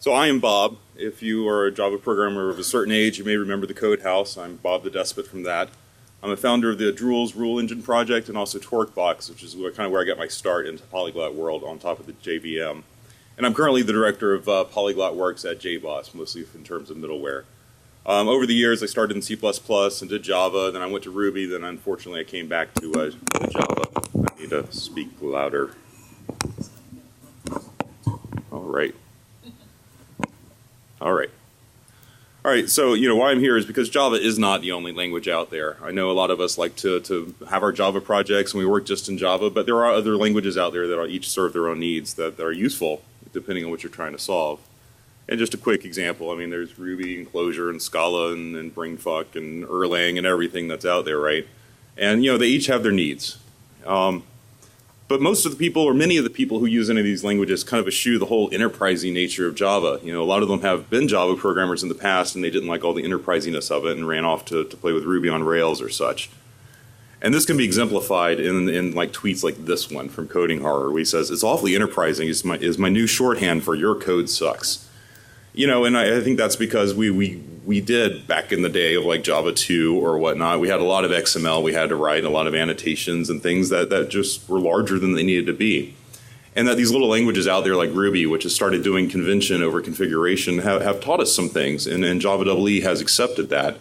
So I am Bob. If you are a Java programmer of a certain age, you may remember the Code House. I'm Bob the Despot from that. I'm a founder of the Drools Rule Engine project and also TorqueBox, which is kind of where I got my start into Polyglot world on top of the JVM. And I'm currently the director of Polyglot Works at JBoss, mostly in terms of middleware. Over the years, I started in C++ and did Java, then I went to Ruby, then unfortunately I came back to Java. I need to speak louder. All right, so why I'm here is because Java is not the only language out there. I know a lot of us like to have our Java projects and we work just in Java, but there are other languages out there that each serve their own needs that are useful depending on what you're trying to solve. And just a quick example, I mean, there's Ruby and Clojure and Scala and Brainfuck and Erlang and everything that's out there, right? And they each have their needs. But most of the people, or many of the people who use any of these languages kind of eschew the whole enterprising nature of Java. A lot of them have been Java programmers in the past and they didn't like all the enterprisiness of it and ran off to play with Ruby on Rails or such. And this can be exemplified in like tweets like this one from Coding Horror, where he says, "It's awfully enterprising is my new shorthand for your code sucks." And I think that's because we did back in the day of like Java 2 or whatnot. We had a lot of XML we had to write, a lot of annotations and things that just were larger than they needed to be. And that these little languages out there like Ruby, which has started doing convention over configuration, have taught us some things. And Java EE has accepted that.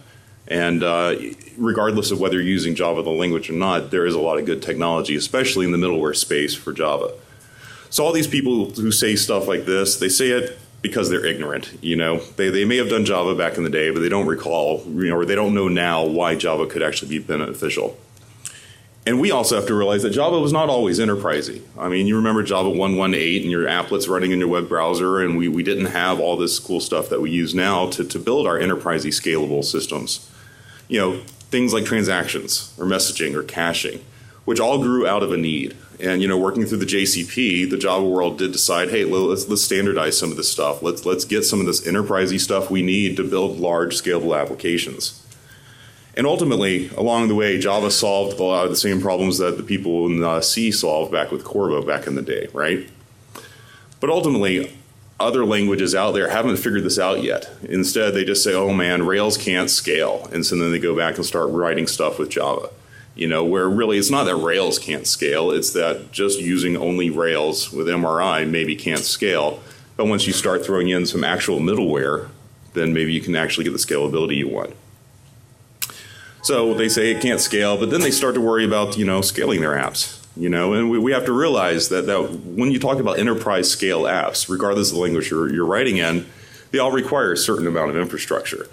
And regardless of whether you're using Java the language or not, there is a lot of good technology, especially in the middleware space for Java. So all these people who say stuff like this, they say it because they're ignorant. They may have done Java back in the day, but they don't recall, or they don't know now why Java could actually be beneficial. And we also have to realize that Java was not always enterprising. I mean, you remember Java 1.1.8 and your applets running in your web browser, and we didn't have all this cool stuff that we use now to build our enterprisey scalable systems. Things like transactions or messaging or caching, which all grew out of a need. And working through the JCP, the Java world did decide, hey, let's standardize some of this stuff. Let's get some of this enterprisey stuff we need to build large scalable applications. And ultimately, along the way, Java solved a lot of the same problems that the people in C solved back with Corvo back in the day, right? But ultimately, other languages out there haven't figured this out yet. Instead, they just say, oh man, Rails can't scale. And so then they go back and start writing stuff with Java. Where really it's not that Rails can't scale, it's that just using only Rails with MRI maybe can't scale. But once you start throwing in some actual middleware, then maybe you can actually get the scalability you want. So they say it can't scale, but then they start to worry about, scaling their apps. And we have to realize that when you talk about enterprise scale apps, regardless of the language you're writing in, they all require a certain amount of infrastructure.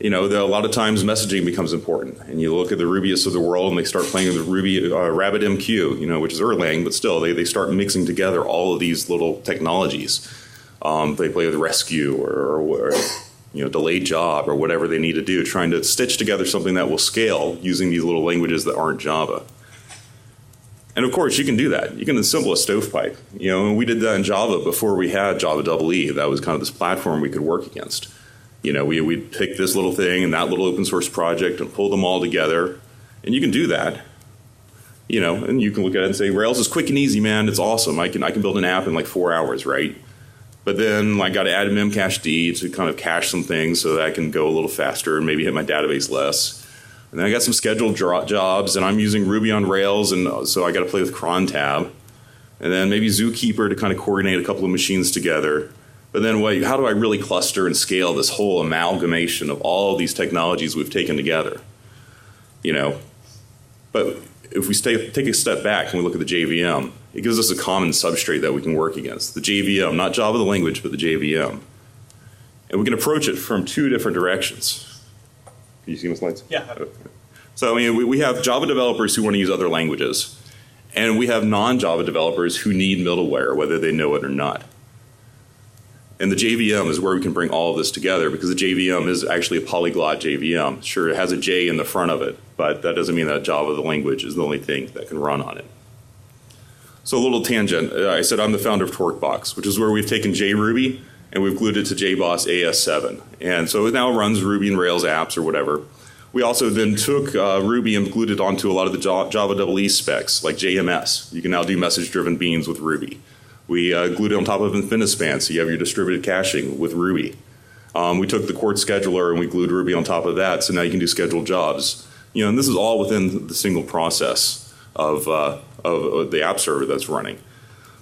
A lot of times messaging becomes important, and you look at the Rubyists of the world and they start playing with Ruby RabbitMQ, which is Erlang, but still they start mixing together all of these little technologies. They play with Rescue or delayed job or whatever they need to do, trying to stitch together something that will scale using these little languages that aren't Java. And of course, you can do that. You can assemble a stovepipe. And we did that in Java before we had Java EE. That was kind of this platform we could work against. We'd pick this little thing and that little open source project and pull them all together. And you can do that. And you can look at it and say, Rails is quick and easy, man. It's awesome. I can build an app in like 4 hours, right? But then I got to add a memcached to kind of cache some things so that I can go a little faster and maybe hit my database less. And then I got some scheduled jobs, and I'm using Ruby on Rails, and so I got to play with cron tab. And then maybe Zookeeper to kind of coordinate a couple of machines together. But then how do I really cluster and scale this whole amalgamation of all of these technologies we've taken together? But if we take a step back and we look at the JVM, it gives us a common substrate that we can work against. The JVM, not Java the language, but the JVM. And we can approach it from two different directions. Can you see my slides? Yeah. Okay. So we have Java developers who want to use other languages, and we have non-Java developers who need middleware, whether they know it or not. And the JVM is where we can bring all of this together, because the JVM is actually a polyglot JVM. Sure, it has a J in the front of it, but that doesn't mean that Java, the language, is the only thing that can run on it. So a little tangent. I said I'm the founder of TorqueBox, which is where we've taken JRuby and we've glued it to JBoss AS7. And so it now runs Ruby and Rails apps or whatever. We also then took Ruby and glued it onto a lot of the Java EE specs, like JMS. You can now do message-driven beans with Ruby. We glued it on top of InfiniSpan, so you have your distributed caching with Ruby. We took the Quartz scheduler and we glued Ruby on top of that, so now you can do scheduled jobs. And this is all within the single process of the app server that's running.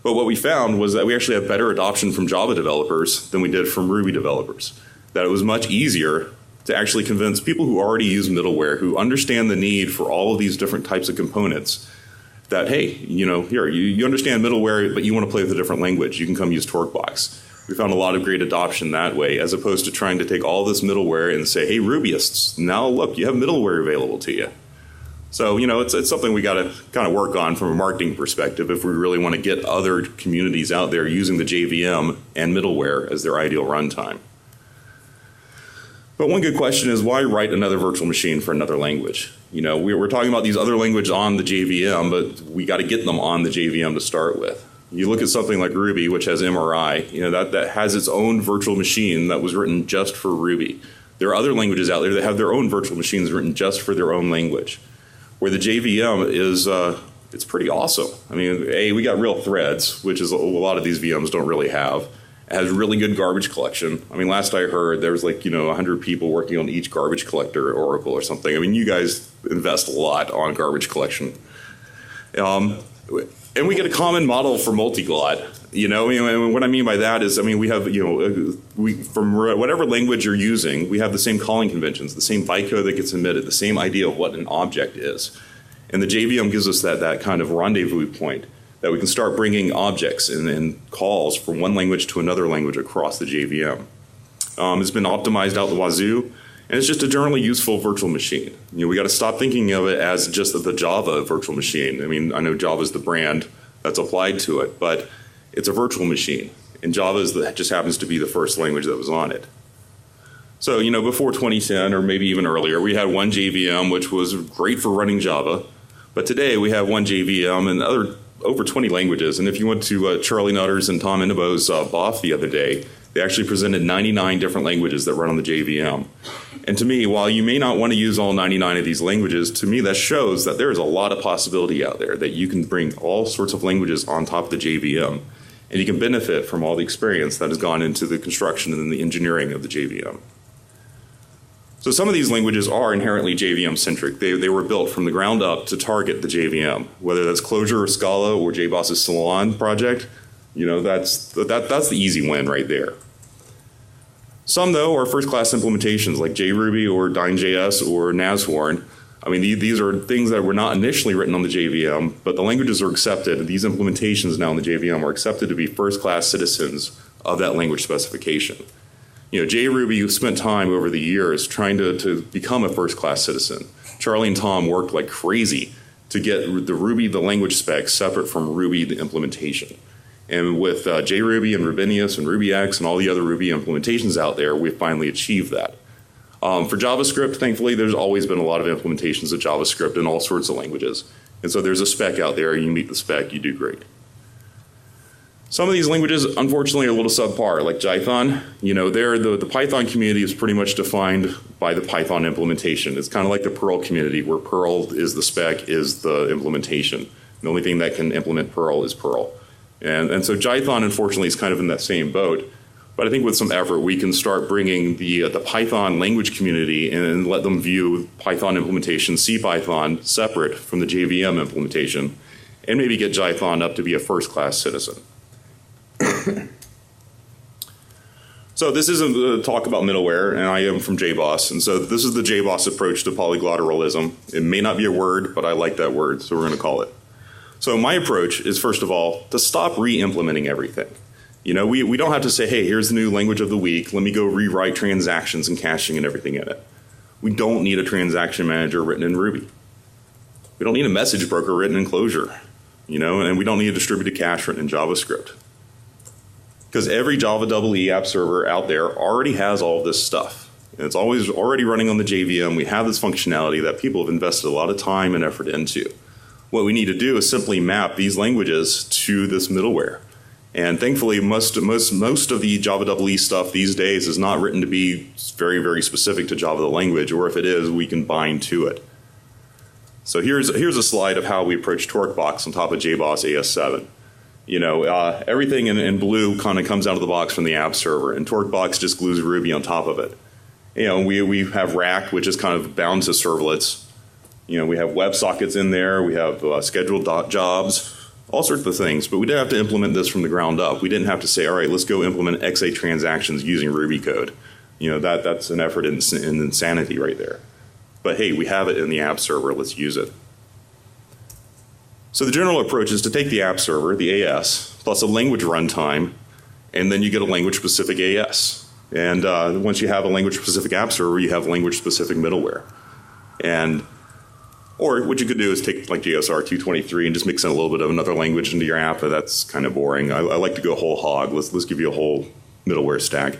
But what we found was that we actually had better adoption from Java developers than we did from Ruby developers. That it was much easier to actually convince people who already use middleware, who understand the need for all of these different types of components, that, hey, here, you understand middleware, but you want to play with a different language. You can come use Torquebox. We found a lot of great adoption that way, as opposed to trying to take all this middleware and say, hey, Rubyists, now look, you have middleware available to you. So, it's something we got to kind of work on from a marketing perspective if we really want to get other communities out there using the JVM and middleware as their ideal runtime. But one good question is, why write another virtual machine for another language? We're talking about these other languages on the JVM, but we got to get them on the JVM to start with. You look at something like Ruby, which has MRI, that has its own virtual machine that was written just for Ruby. There are other languages out there that have their own virtual machines written just for their own language. Where the JVM is, it's pretty awesome. I mean, we got real threads, which is a lot of these VMs don't really have. It has really good garbage collection. I mean, last I heard, there was 100 people working on each garbage collector at Oracle or something. I mean, you guys invest a lot on garbage collection. And we get a common model for multiglot. And what I mean by that is, we have, from whatever language you're using, we have the same calling conventions, the same bytecode that gets emitted, the same idea of what an object is. And the JVM gives us that kind of rendezvous point that we can start bringing objects and calls from one language to another language across the JVM. It's been optimized out the wazoo, and it's just a generally useful virtual machine. We got to stop thinking of it as just the Java virtual machine. I mean, I know Java is the brand that's applied to it, but it's a virtual machine, and Java just happens to be the first language that was on it. So, before 2010, or maybe even earlier, we had one JVM, which was great for running Java, but today we have one JVM and over 20 languages. And if you went to Charlie Nutter's and Tom Inebo's BOF the other day, they actually presented 99 different languages that run on the JVM. And to me, while you may not want to use all 99 of these languages, to me that shows that there is a lot of possibility out there that you can bring all sorts of languages on top of the JVM. And you can benefit from all the experience that has gone into the construction and the engineering of the JVM. So some of these languages are inherently JVM-centric. They were built from the ground up to target the JVM, whether that's Clojure or Scala or JBoss's Salon project. That's the easy win right there. Some, though, are first-class implementations like JRuby or Dyn.js or Nashorn. I mean, these are things that were not initially written on the JVM, but the languages are accepted. These implementations now in the JVM are accepted to be first-class citizens of that language specification. JRuby spent time over the years trying to become a first-class citizen. Charlie and Tom worked like crazy to get the Ruby, the language spec, separate from Ruby, the implementation. And with JRuby and Rubinius and RubyX and all the other Ruby implementations out there, we've finally achieved that. For JavaScript, thankfully, there's always been a lot of implementations of JavaScript in all sorts of languages. And so there's a spec out there, you meet the spec, you do great. Some of these languages, unfortunately, are a little subpar, like Jython. The Python community is pretty much defined by the Python implementation. It's kind of like the Perl community, where Perl is the spec, is the implementation. The only thing that can implement Perl is Perl. And so Jython, unfortunately, is kind of in that same boat. But I think with some effort, we can start bringing the Python language community and let them view Python implementation, CPython, separate from the JVM implementation, and maybe get Jython up to be a first-class citizen. So this isn't a talk about middleware, and I am from JBoss, and so this is the JBoss approach to polyglotteralism. It may not be a word, but I like that word, so we're going to call it. So my approach is, first of all, to stop re-implementing everything. We don't have to say, hey, here's the new language of the week, let me go rewrite transactions and caching and everything in it. We don't need a transaction manager written in Ruby. We don't need a message broker written in Clojure, and we don't need a distributed cache written in JavaScript. Because every Java EE app server out there already has all of this stuff. And it's always already running on the JVM. We have this functionality that people have invested a lot of time and effort into. What we need to do is simply map these languages to this middleware. And thankfully, most of the Java EE stuff these days is not written to be very, very specific to Java the language, or if it is, we can bind to it. So here's a slide of how we approach Torquebox on top of JBoss AS7. Everything in blue kind of comes out of the box from the app server, and TorqueBox just glues Ruby on top of it. We have Rack, which is kind of bound to servlets. We have WebSockets in there. We have scheduled jobs, all sorts of things. But we didn't have to implement this from the ground up. We didn't have to say, all right, let's go implement XA transactions using Ruby code. That's an effort in insanity right there. But hey, we have it in the app server. Let's use it. So the general approach is to take the app server, the AS, plus a language runtime, and then you get a language-specific AS. And once you have a language-specific app server, you have language-specific middleware. Or what you could do is take like JSR 223 and just mix in a little bit of another language into your app, but that's kind of boring. I like to go whole hog. Let's give you a whole middleware stack.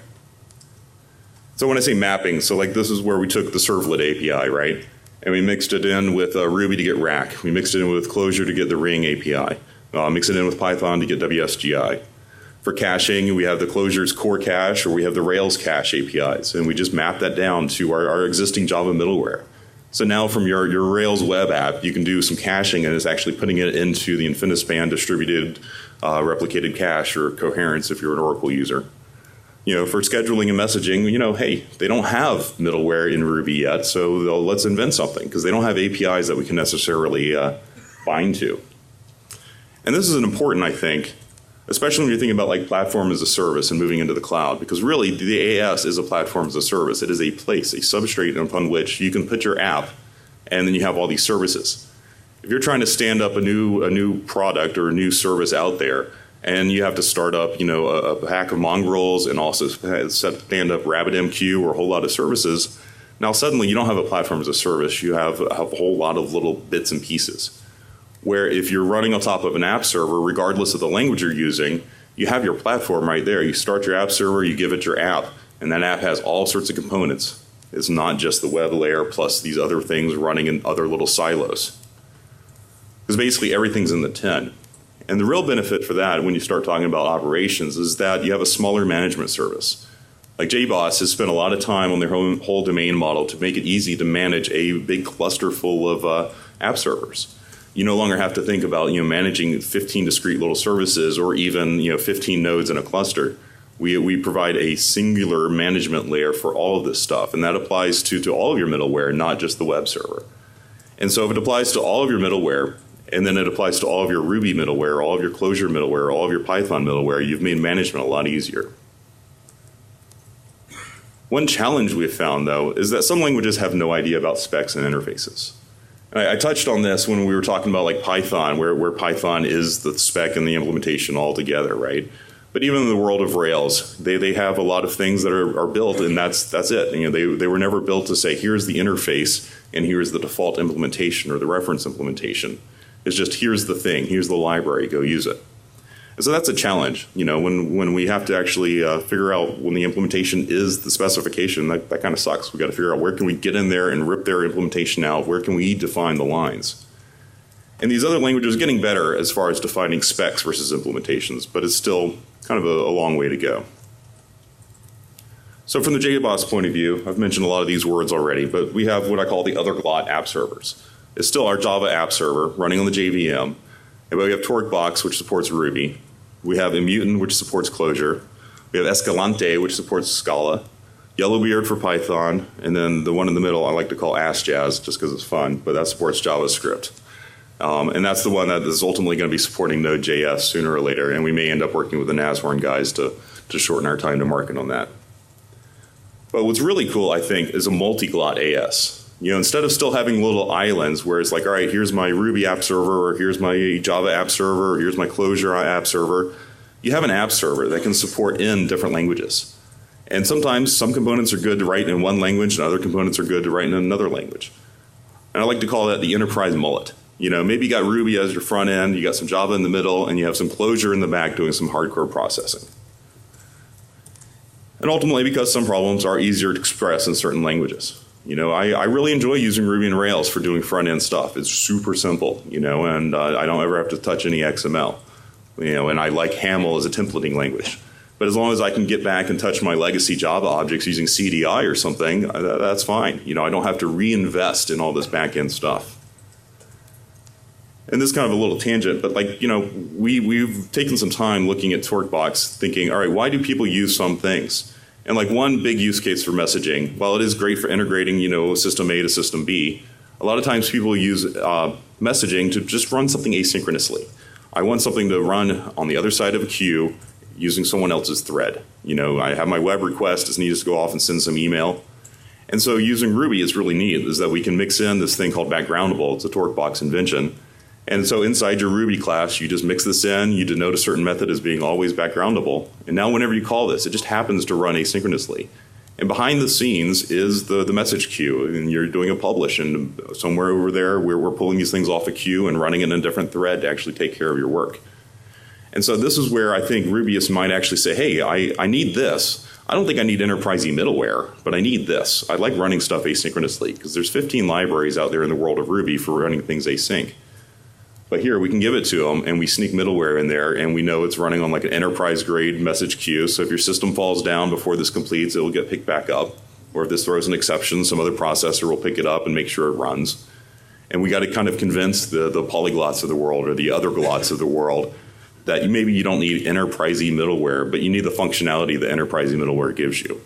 So when I say mapping, so like this is where we took the servlet API, right? And we mixed it in with Ruby to get Rack. We mixed it in with Clojure to get the Ring API. Mix it in with Python to get WSGI. For caching, we have the Clojure's core cache, or we have the Rails cache APIs, and we just map that down to our existing Java middleware. So now from your Rails web app, you can do some caching, and it's actually putting it into the InfiniSpan distributed replicated cache, or coherence if you're an Oracle user. For scheduling and messaging, hey, they don't have middleware in Ruby yet, so let's invent something, because they don't have APIs that we can necessarily bind to. And this is important, I think, especially when you're thinking about like platform as a service and moving into the cloud, because really the AS is a platform as a service. It is a place, a substrate upon which you can put your app, and then you have all these services. If you're trying to stand up a new product or a new service out there, and you have to start up, a pack of mongrels and also stand up RabbitMQ or a whole lot of services, now suddenly you don't have a platform as a service. You have a whole lot of little bits and pieces. Where if you're running on top of an app server, regardless of the language you're using, you have your platform right there. You start your app server, you give it your app, and that app has all sorts of components. It's not just the web layer plus these other things running in other little silos. Because basically everything's in the tin. And the real benefit for that when you start talking about operations is that you have a smaller management service. Like JBoss has spent a lot of time on their whole domain model to make it easy to manage a big cluster full of app servers. You no longer have to think about managing 15 discrete little services or even 15 nodes in a cluster. We provide a singular management layer for all of this stuff, and that applies to all of your middleware, not just the web server. And so if it applies to all of your middleware, and then it applies to all of your Ruby middleware, all of your Clojure middleware, all of your Python middleware, you've made management a lot easier. One challenge we've found, though, is that some languages have no idea about specs and interfaces. I touched on this when we were talking about like Python, where Python is the spec and the implementation all together, right? But even in the world of Rails, they have a lot of things that are built, and that's it. They were never built to say, here's the interface, and here's the default implementation or the reference implementation. It's just, here's the thing, here's the library, go use it. And so that's a challenge, when we have to actually figure out when the implementation is the specification, that kind of sucks. We've got to figure out where can we get in there and rip their implementation out, where can we define the lines. And these other languages are getting better as far as defining specs versus implementations, but it's still kind of a long way to go. So from the JBoss point of view, I've mentioned a lot of these words already, but we have what I call the other glot app servers. It's still our Java app server running on the JVM, and we have TorqueBox, which supports Ruby. We have Immutant, which supports Clojure. We have Escalante, which supports Scala. Yellowbeard for Python, and then the one in the middle I like to call AskJazz just because it's fun, but that supports JavaScript. And that's the one that is ultimately going to be supporting Node.js sooner or later, and we may end up working with the Nashorn guys to shorten our time to market on that. But what's really cool, I think, is a multi-glot AS. Instead of still having little islands where it's like, all right, here's my Ruby app server, or here's my Java app server, or here's my Clojure app server, you have an app server that can support in different languages. And sometimes some components are good to write in one language and other components are good to write in another language. And I like to call that the enterprise mullet. Maybe you got Ruby as your front end, you got some Java in the middle, and you have some Clojure in the back doing some hardcore processing. And ultimately, because some problems are easier to express in certain languages. I really enjoy using Ruby and Rails for doing front-end stuff. It's super simple, and I don't ever have to touch any XML. And I like HAML as a templating language. But as long as I can get back and touch my legacy Java objects using CDI or something, that's fine. I don't have to reinvest in all this back-end stuff. And this is kind of a little tangent, but like, we've taken some time looking at TorqueBox thinking, all right, why do people use some things? And like one big use case for messaging, while it is great for integrating, system A to system B, a lot of times people use messaging to just run something asynchronously. I want something to run on the other side of a queue using someone else's thread. I have my web request, it needs to go off and send some email. And so using Ruby is really neat, is that we can mix in this thing called backgroundable. It's a TorqueBox invention. And so inside your Ruby class, you just mix this in, you denote a certain method as being always backgroundable. And now whenever you call this, it just happens to run asynchronously. And behind the scenes is the message queue, and you're doing a publish, and somewhere over there we're pulling these things off a queue and running it in a different thread to actually take care of your work. And so this is where I think Rubyists might actually say, hey, I need this. I don't think I need enterprisey middleware, but I need this. I like running stuff asynchronously, because there's 15 libraries out there in the world of Ruby for running things async. But here we can give it to them, and we sneak middleware in there, and we know it's running on like an enterprise-grade message queue. So if your system falls down before this completes, it'll get picked back up. Or if this throws an exception, some other processor will pick it up and make sure it runs. And we got to kind of convince the polyglots of the world or the other glots of the world that maybe you don't need enterprisey middleware, but you need the functionality that enterprisey middleware gives you.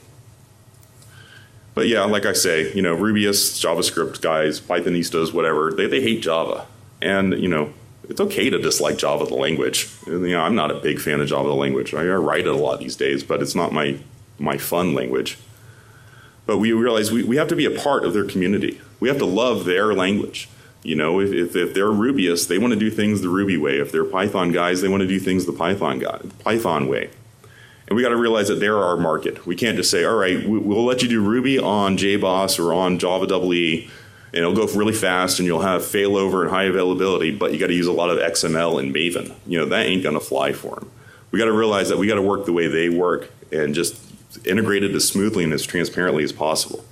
But yeah, like I say, Rubyists, JavaScript guys, Pythonistas, whatever, they hate Java. And, it's okay to dislike Java the language. I'm not a big fan of Java the language. I write it a lot these days, but it's not my fun language. But we realize we have to be a part of their community. We have to love their language. If they're Rubyists, they want to do things the Ruby way. If they're Python guys, they want to do things the Python way. And we got to realize that they're our market. We can't just say, all right, we'll let you do Ruby on JBoss or on Java EE, and it'll go really fast, and you'll have failover and high availability, but you got to use a lot of XML and Maven. That ain't going to fly for them. We got to realize that we got to work the way they work and just integrate it as smoothly and as transparently as possible.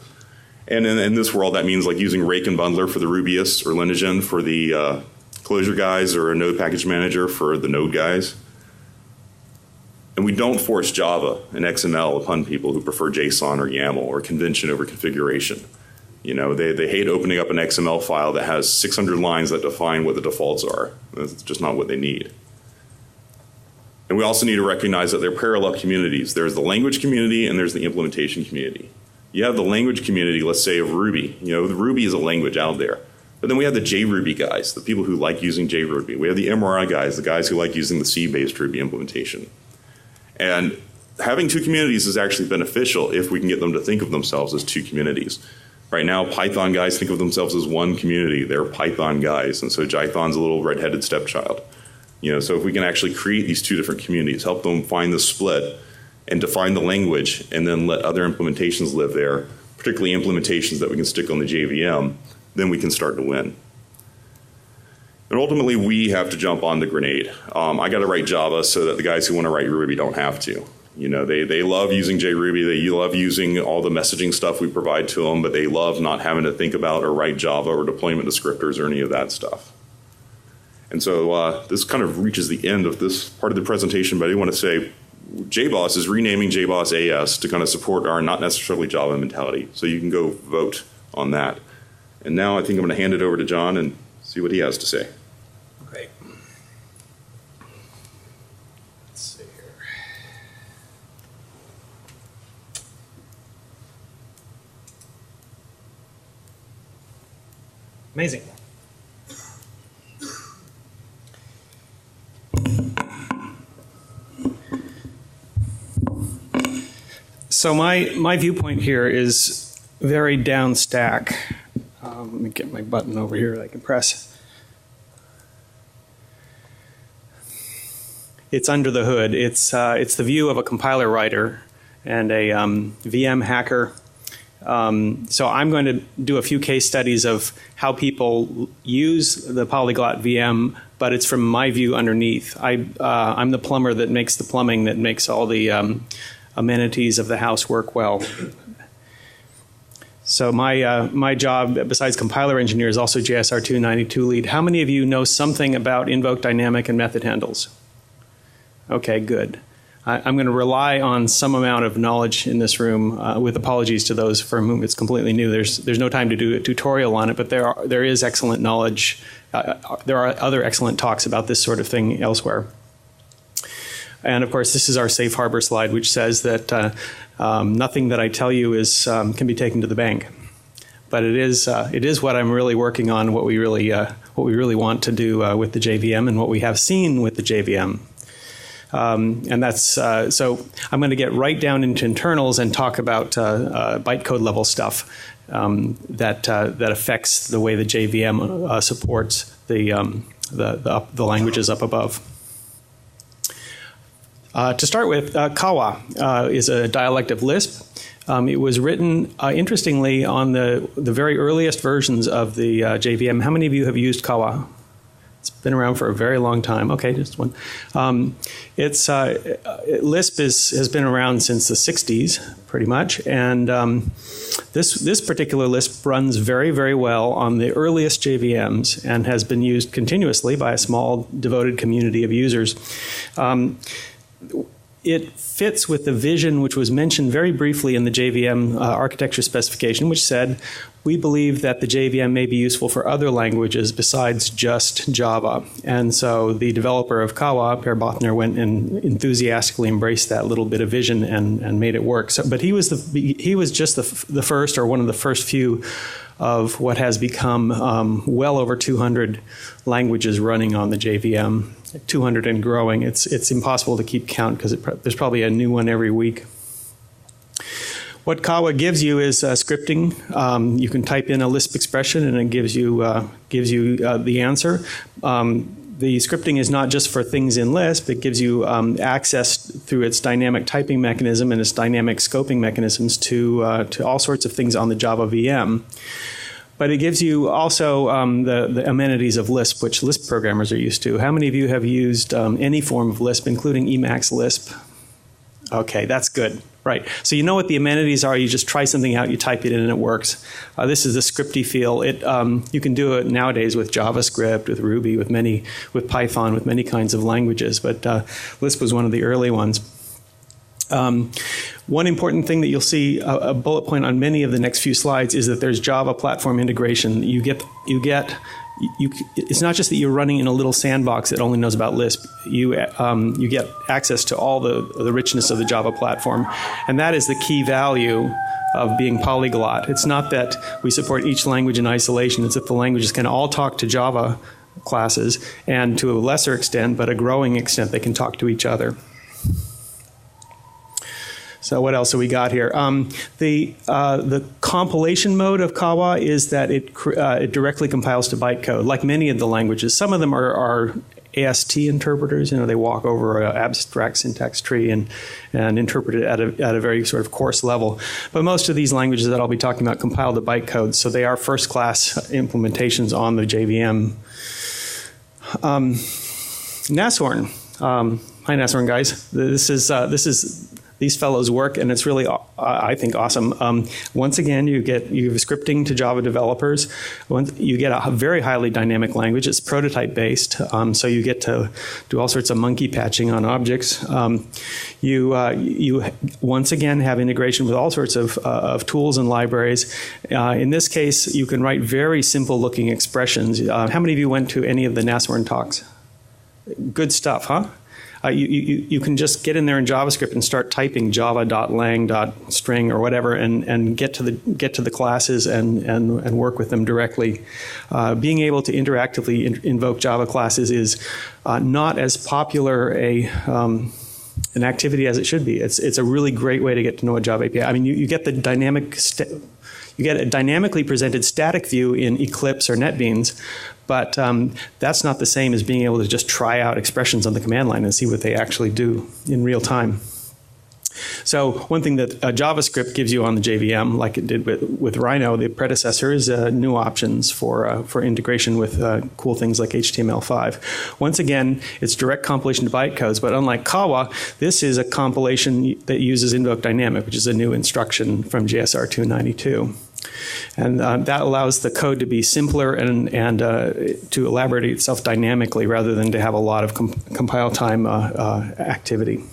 And in this world, that means like using Rake and Bundler for the Rubyists, or Lineagen for the Clojure guys, or a Node Package Manager for the Node guys. And we don't force Java and XML upon people who prefer JSON or YAML or convention over configuration. They hate opening up an XML file that has 600 lines that define what the defaults are. That's just not what they need. And we also need to recognize that there are parallel communities. There's the language community and there's the implementation community. You have the language community, let's say, of Ruby. Ruby is a language out there. But then we have the JRuby guys, the people who like using JRuby. We have the MRI guys, the guys who like using the C-based Ruby implementation. And having two communities is actually beneficial if we can get them to think of themselves as two communities. Right now, Python guys think of themselves as one community. They're Python guys, and so Jython's a little redheaded stepchild. So if we can actually create these two different communities, help them find the split, and define the language, and then let other implementations live there, particularly implementations that we can stick on the JVM, then we can start to win. And ultimately, we have to jump on the grenade. I got to write Java so that the guys who want to write Ruby don't have to. They love using JRuby, they love using all the messaging stuff we provide to them, but they love not having to think about or write Java or deployment descriptors or any of that stuff. And so this kind of reaches the end of this part of the presentation, but I do want to say JBoss is renaming JBoss AS to kind of support our not necessarily Java mentality. So you can go vote on that. And now I think I'm going to hand it over to John and see what he has to say. Great. Let's see here. Amazing. So my viewpoint here is very down stack. Let me get my button over here that I can press. It's under the hood. It's the view of a compiler writer and a VM hacker. So I'm going to do a few case studies of how people use the Polyglot VM, but it's from my view underneath. I'm the plumber that makes the plumbing that makes all the amenities of the house work well. So my job, besides compiler engineer, is also JSR2 92 lead. How many of you know something about invoke dynamic and method handles? Okay, good. I'm going to rely on some amount of knowledge in this room, with apologies to those for whom it's completely new. There's no time to do a tutorial on it, but there is excellent knowledge. There are other excellent talks about this sort of thing elsewhere. And of course, this is our safe harbor slide, which says that nothing that I tell you is can be taken to the bank. But it is what I'm really working on, what we really want to do with the JVM, and what we have seen with the JVM. And that's so I'm going to get right down into internals and talk about bytecode level stuff that affects the way the JVM supports the languages up above. To start with, Kawa is a dialect of Lisp. It was written, interestingly, on the very earliest versions of the JVM. How many of you have used Kawa? It's been around for a very long time. Okay, just one. Lisp has been around since the 60s, pretty much, and this particular Lisp runs very, very well on the earliest JVMs and has been used continuously by a small, devoted community of users. It fits with the vision which was mentioned very briefly in the JVM architecture specification, which said, we believe that the JVM may be useful for other languages besides just Java. And so the developer of Kawa, Per Bothner, went and enthusiastically embraced that little bit of vision and made it work. So, but he was just the first, or one of the first few, of what has become well over 200 languages running on the JVM. 200 and growing. It's impossible to keep count because there's probably a new one every week. What Kawa gives you is scripting. You can type in a Lisp expression and it gives you the answer. The scripting is not just for things in Lisp. It gives you access through its dynamic typing mechanism and its dynamic scoping mechanisms to all sorts of things on the Java VM. But it gives you also the amenities of Lisp, which Lisp programmers are used to. How many of you have used any form of Lisp, including Emacs Lisp? Okay, that's good. Right. So you know what the amenities are. You just try something out, you type it in, and it works. This is the scripty feel. You can do it nowadays with JavaScript, with Ruby, with Python, with many kinds of languages. But Lisp was one of the early ones. One important thing that you'll see, a bullet point on many of the next few slides, is that there's Java platform integration. It's not just that you're running in a little sandbox that only knows about Lisp. You get access to all the richness of the Java platform, and that is the key value of being polyglot. It's not that we support each language in isolation. It's that the languages can all talk to Java classes, and to a lesser extent, but a growing extent, they can talk to each other. So what else have we got here? The compilation mode of Kawa is that it directly compiles to bytecode, like many of the languages. Some of them are AST interpreters. You know, they walk over an abstract syntax tree and interpret it at a very sort of coarse level. But most of these languages that I'll be talking about compile to bytecode, so they are first-class implementations on the JVM. Nashorn. Hi, Nashorn guys. This is these fellows work, and it's really, I think, awesome. Once again, you have scripting to Java developers. You get a very highly dynamic language. It's prototype-based, so you get to do all sorts of monkey patching on objects. You once again have integration with all sorts of tools and libraries. In this case, you can write very simple-looking expressions. How many of you went to any of the Nashorn talks? Good stuff, huh? You can just get in there in JavaScript and start typing java.lang.string or whatever, and get to the classes and work with them directly. Being able to interactively invoke Java classes is not as popular an activity as it should be. It's a really great way to get to know a Java API. I mean, you get the you get a dynamically presented static view in Eclipse or NetBeans, but that's not the same as being able to just try out expressions on the command line and see what they actually do in real time. So one thing that JavaScript gives you on the JVM, like it did with Rhino, the predecessor, is new options for integration with cool things like HTML5. Once again, it's direct compilation to bytecodes, but unlike Kawa, this is a compilation that uses invoke dynamic, which is a new instruction from JSR 292. And that allows the code to be simpler and to elaborate itself dynamically rather than to have a lot of compile time activity.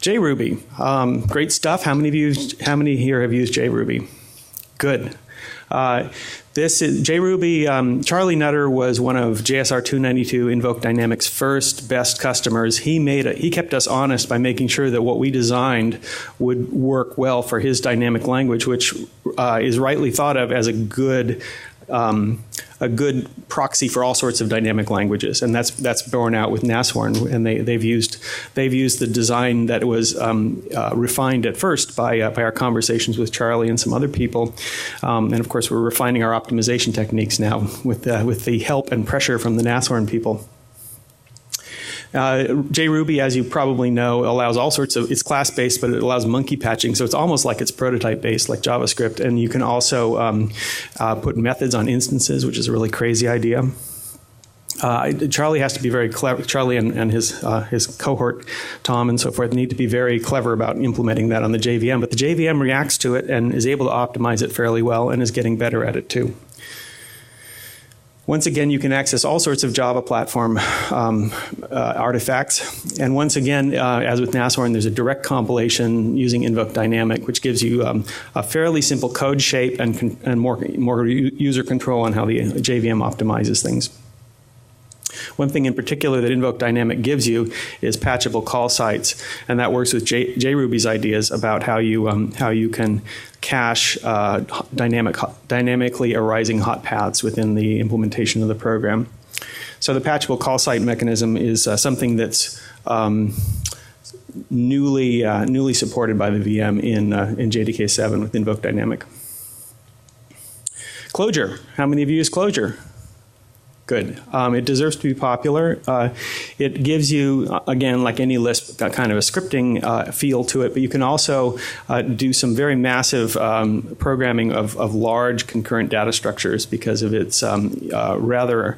JRuby, great stuff. How many here have used JRuby? Good. This is JRuby. Charlie Nutter was one of JSR 292 Invoke Dynamics' first best customers. He kept us honest by making sure that what we designed would work well for his dynamic language, which is rightly thought of as a good proxy for all sorts of dynamic languages, and that's borne out with Nashorn. And they've used the design that was refined at first by our conversations with Charlie and some other people, and of course we're refining our optimization techniques now with the help and pressure from the Nashorn people. JRuby, as you probably know, allows all sorts of, it's class-based, but it allows monkey patching, so it's almost like it's prototype-based like JavaScript, and you can also put methods on instances, which is a really crazy idea. Charlie has to be very clever. Charlie and his cohort, Tom and so forth, need to be very clever about implementing that on the JVM, but the JVM reacts to it and is able to optimize it fairly well and is getting better at it too. Once again, you can access all sorts of Java platform artifacts. And once again, as with Nashorn, there's a direct compilation using Invoke Dynamic, which gives you a fairly simple code shape and more user control on how the JVM optimizes things. One thing in particular that Invoke Dynamic gives you is patchable call sites, and that works with JRuby's ideas about how you can cache dynamically arising hot paths within the implementation of the program. So the patchable call site mechanism is something that's newly supported by the VM in JDK 7 with Invoke Dynamic. Clojure. How many of you use Clojure? Good. It deserves to be popular. It gives you, again, like any Lisp, kind of a scripting feel to it, but you can also do some very massive programming of large concurrent data structures because of its rather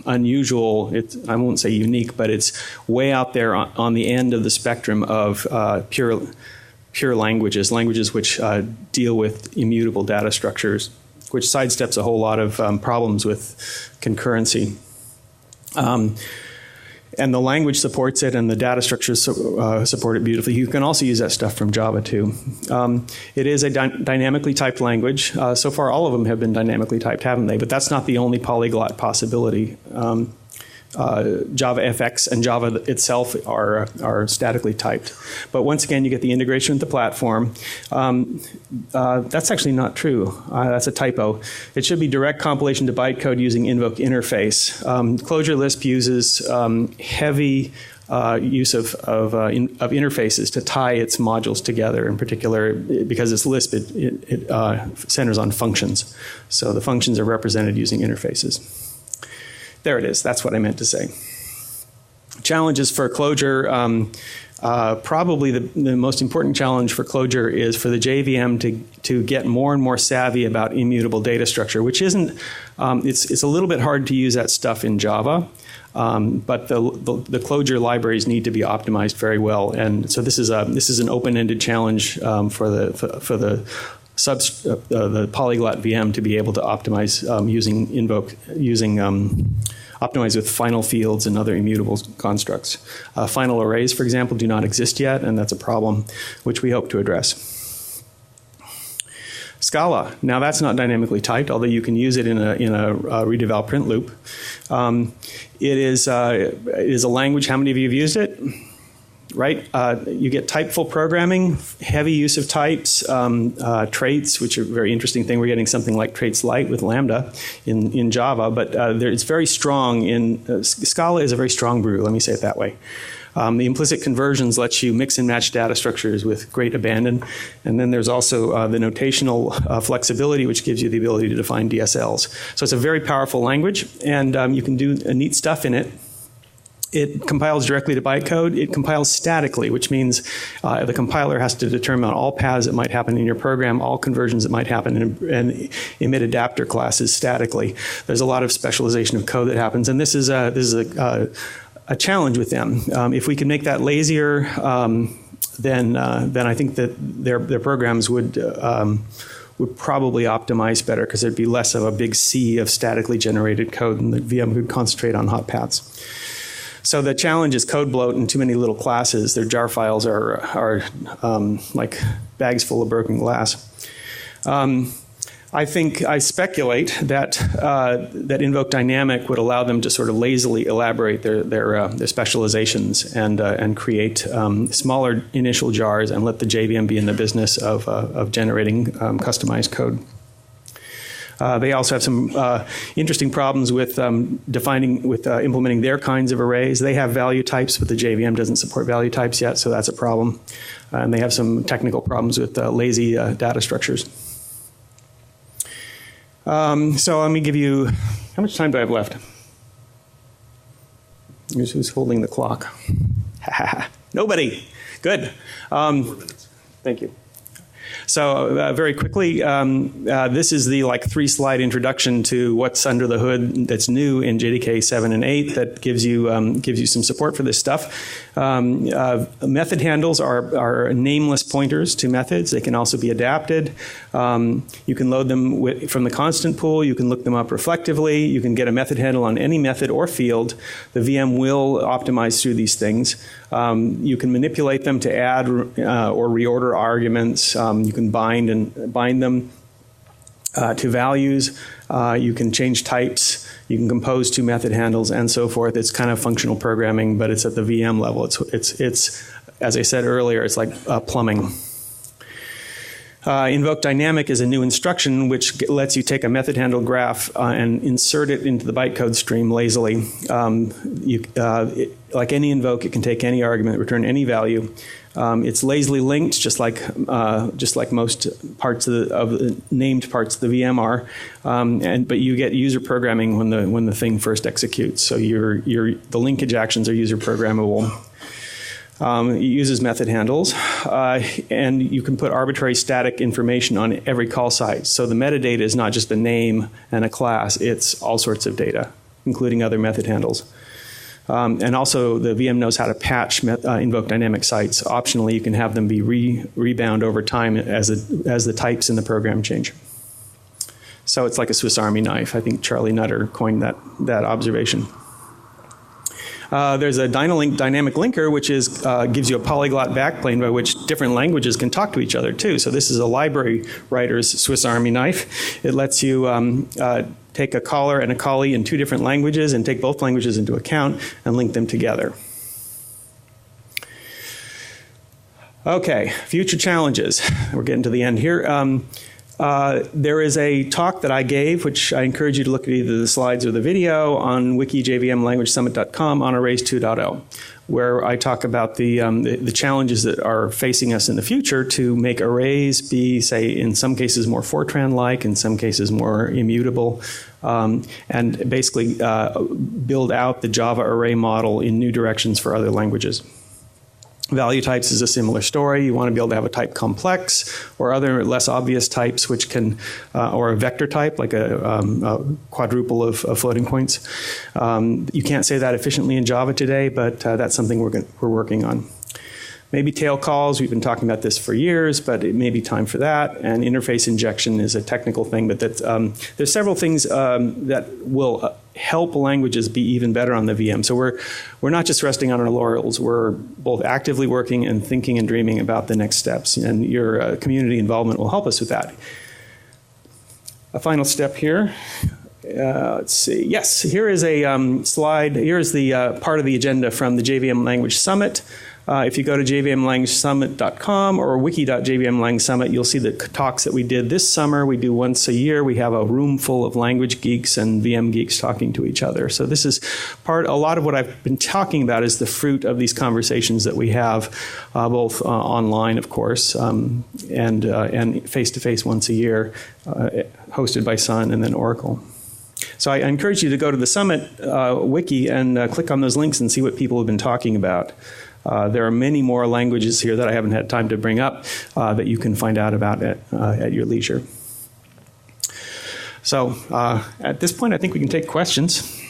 unusual, I won't say unique, but it's way out there on the end of the spectrum of pure languages which deal with immutable data structures, which sidesteps a whole lot of problems with concurrency. And the language supports it, and the data structures support it beautifully. You can also use that stuff from Java, too. It is a dynamically typed language. So far, all of them have been dynamically typed, haven't they? But that's not the only polyglot possibility. Java FX and Java itself are statically typed. But once again, you get the integration with the platform. That's actually not true. That's a typo. It should be direct compilation to bytecode using invoke interface. Clojure Lisp uses heavy use of interfaces to tie its modules together. In particular, because it's Lisp, it centers on functions. So the functions are represented using interfaces. There it is. That's what I meant to say. Challenges for Clojure. Probably the most important challenge for Clojure is for the JVM to get more and more savvy about immutable data structure, which isn't, it's a little bit hard to use that stuff in Java, but the Clojure libraries need to be optimized very well. And so this is an open-ended challenge for the Polyglot VM to be able to optimize optimize with final fields and other immutable constructs. Final arrays, for example, do not exist yet, and that's a problem which we hope to address. Scala. Now that's not dynamically typed, although you can use it in a redeval print loop. It is a language. How many of you have used it? Right? You get typeful programming, heavy use of types, traits, which are a very interesting thing. We're getting something like traits light with Lambda in Java, but it's very strong in, Scala is a very strong brew, let me say it that way. The implicit conversions lets you mix and match data structures with great abandon. And then there's also the notational flexibility, which gives you the ability to define DSLs. So it's a very powerful language, and you can do neat stuff in it. It compiles directly to bytecode. It compiles statically, which means the compiler has to determine all paths that might happen in your program, all conversions that might happen, and emit adapter classes statically. There's a lot of specialization of code that happens, and this is a challenge with them. If we can make that lazier, then I think that their programs would probably optimize better because there'd be less of a big sea of statically generated code, and the VM could concentrate on hot paths. So the challenge is code bloat and too many little classes. Their jar files are like bags full of broken glass. I speculate that that Invoke Dynamic would allow them to sort of lazily elaborate their specializations and create smaller initial jars and let the JVM be in the business of generating customized code. They also have some interesting problems with implementing their kinds of arrays. They have value types, but the JVM doesn't support value types yet, so that's a problem. And they have some technical problems with lazy data structures. So let me give you, how much time do I have left? Who's holding the clock? Nobody. Good. 4 minutes. Thank you. So very quickly, this is the 3-slide introduction to what's under the hood that's new in JDK 7 and 8 that gives you some support for this stuff. Method handles are nameless pointers to methods. They can also be adapted. You can load them from the constant pool. You can look them up reflectively. You can get a method handle on any method or field. The VM will optimize through these things. You can manipulate them to add or reorder arguments. You can bind them to values. You can change types. You can compose to method handles and so forth. It's kind of functional programming, but it's at the VM level. It's as I said earlier, it's like plumbing. Invoke Dynamic is a new instruction which lets you take a method handle graph and insert it into the bytecode stream lazily. Like any invoke, it can take any argument, return any value. It's lazily linked, just like most parts of the named parts of the VM are, but you get user programming when the thing first executes. So the linkage actions are user programmable. It uses method handles, and you can put arbitrary static information on every call site. So the metadata is not just a name and a class, it's all sorts of data, including other method handles. And also the VM knows how to patch Invoke Dynamic sites. Optionally, you can have them be rebound over time as the types in the program change. So it's like a Swiss Army knife. I think Charlie Nutter coined that observation. There's a Dynalink dynamic linker, which gives you a polyglot backplane by which different languages can talk to each other too. So this is a library writer's Swiss Army knife. It lets you take a caller and a callee in 2 different languages and take both languages into account and link them together. Okay, future challenges. We're getting to the end here. There is a talk that I gave, which I encourage you to look at either the slides or the video on wiki.jvmlanguagesummit.com on Arrays 2.0, where I talk about the challenges that are facing us in the future to make arrays be, say, in some cases more Fortran-like, in some cases more immutable, and basically build out the Java array model in new directions for other languages. Value types is a similar story. You want to be able to have a type complex or other less obvious types which can, or a vector type like a quadruple of floating points. You can't say that efficiently in Java today, but that's something we're working on. Maybe tail calls, we've been talking about this for years, but it may be time for that. And interface injection is a technical thing, but there's several things that will help languages be even better on the VM. So we're not just resting on our laurels. We're both actively working and thinking and dreaming about the next steps. And your community involvement will help us with that. A final step here. Let's see. Yes, here is a slide. Here is the part of the agenda from the JVM Language Summit. If you go to jvmlanguagesummit.com or wiki.jvmlanguagesummit, you'll see the talks that we did this summer. We do once a year. We have a room full of language geeks and VM geeks talking to each other. So this is a lot of what I've been talking about is the fruit of these conversations that we have, both online, of course, and face-to-face once a year, hosted by Sun and then Oracle. So I encourage you to go to the Summit wiki and click on those links and see what people have been talking about. There are many more languages here that I haven't had time to bring up that you can find out about at your leisure. So at this point, I think we can take questions.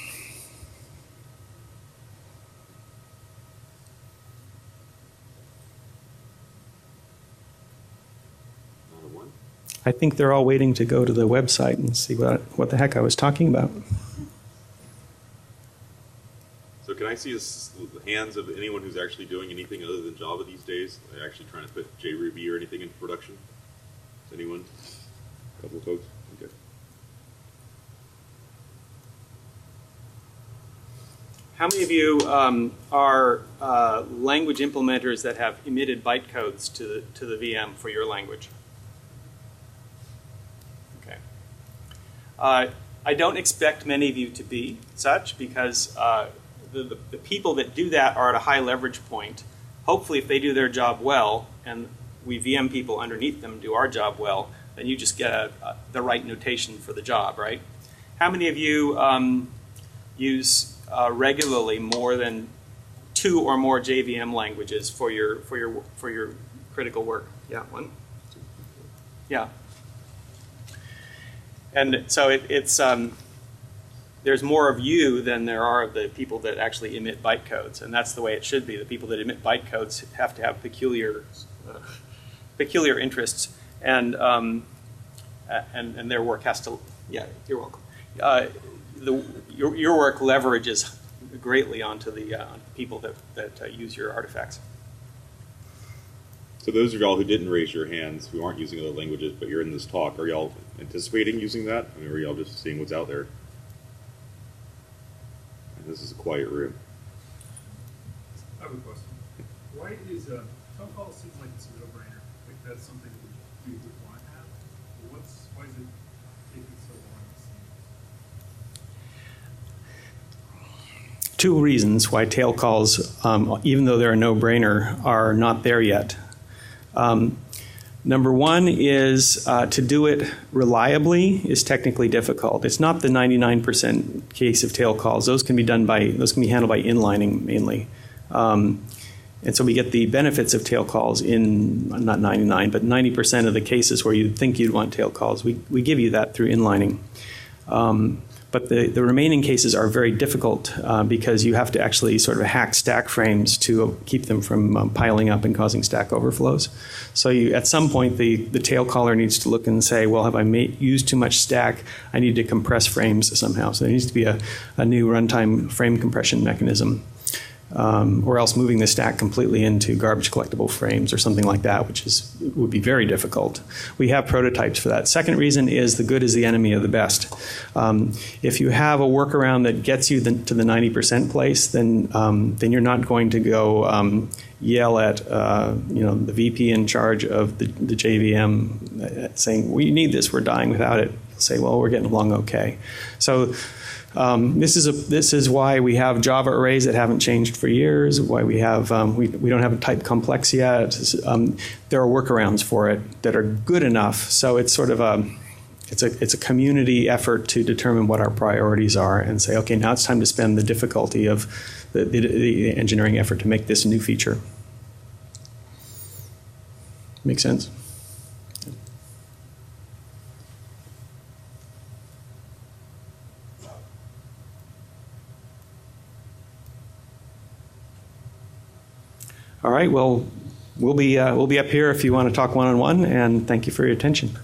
I think they're all waiting to go to the website and see what the heck I was talking about. So can I I see the hands of anyone who's actually doing anything other than Java these days? They're actually trying to put JRuby or anything into production? Is anyone? A couple of folks? Okay. How many of you are language implementers that have emitted bytecodes to the VM for your language? Okay. I don't expect many of you to be such because the people that do that are at a high leverage point. Hopefully, if they do their job well, and we VM people underneath them do our job well, then you just get the right notation for the job, right? How many of you use regularly more than 2 or more JVM languages for your critical work? Yeah, one. Yeah. And so it's there's more of you than there are of the people that actually emit bytecodes, and that's the way it should be. The people that emit bytecodes have to have peculiar interests, and their work has to. Yeah, you're welcome. Your work leverages greatly onto the people that use your artifacts. So those of y'all who didn't raise your hands, who aren't using other languages, but you're in this talk, are y'all anticipating using that? I mean, or are y'all just seeing what's out there? And this is a quiet room. I have a question. Why is tail seems like it's a no-brainer? Like that's something we would want to have. But why is it taking so long? 2 reasons why tail calls, even though they're a no-brainer, are not there yet. Number one is to do it reliably is technically difficult. It's not the 99% case of tail calls. Those can be handled by inlining mainly. And so we get the benefits of tail calls in not 99, but 90% of the cases where you'd think you'd want tail calls. We give you that through inlining. But the remaining cases are very difficult because you have to actually sort of hack stack frames to keep them from piling up and causing stack overflows. So at some point, the tail caller needs to look and say, well, have I used too much stack? I need to compress frames somehow. So there needs to be a new runtime frame compression mechanism. Or else moving the stack completely into garbage collectible frames or something like that, which would be very difficult. We have prototypes for that. Second reason is the good is the enemy of the best. If you have a workaround that gets you to the 90% place, then you're not going to go yell at the VP in charge of the JVM saying, we need this, we're dying without it. You'll say, well, we're getting along okay. So this is why we have Java arrays that haven't changed for years. Why we have we don't have a type complex yet. There are workarounds for it that are good enough. So it's sort of it's a community effort to determine what our priorities are and say, okay, now it's time to spend the difficulty of the engineering effort to make this new feature. Make sense? All right, well, we'll be up here if you want to talk one-on-one, and thank you for your attention.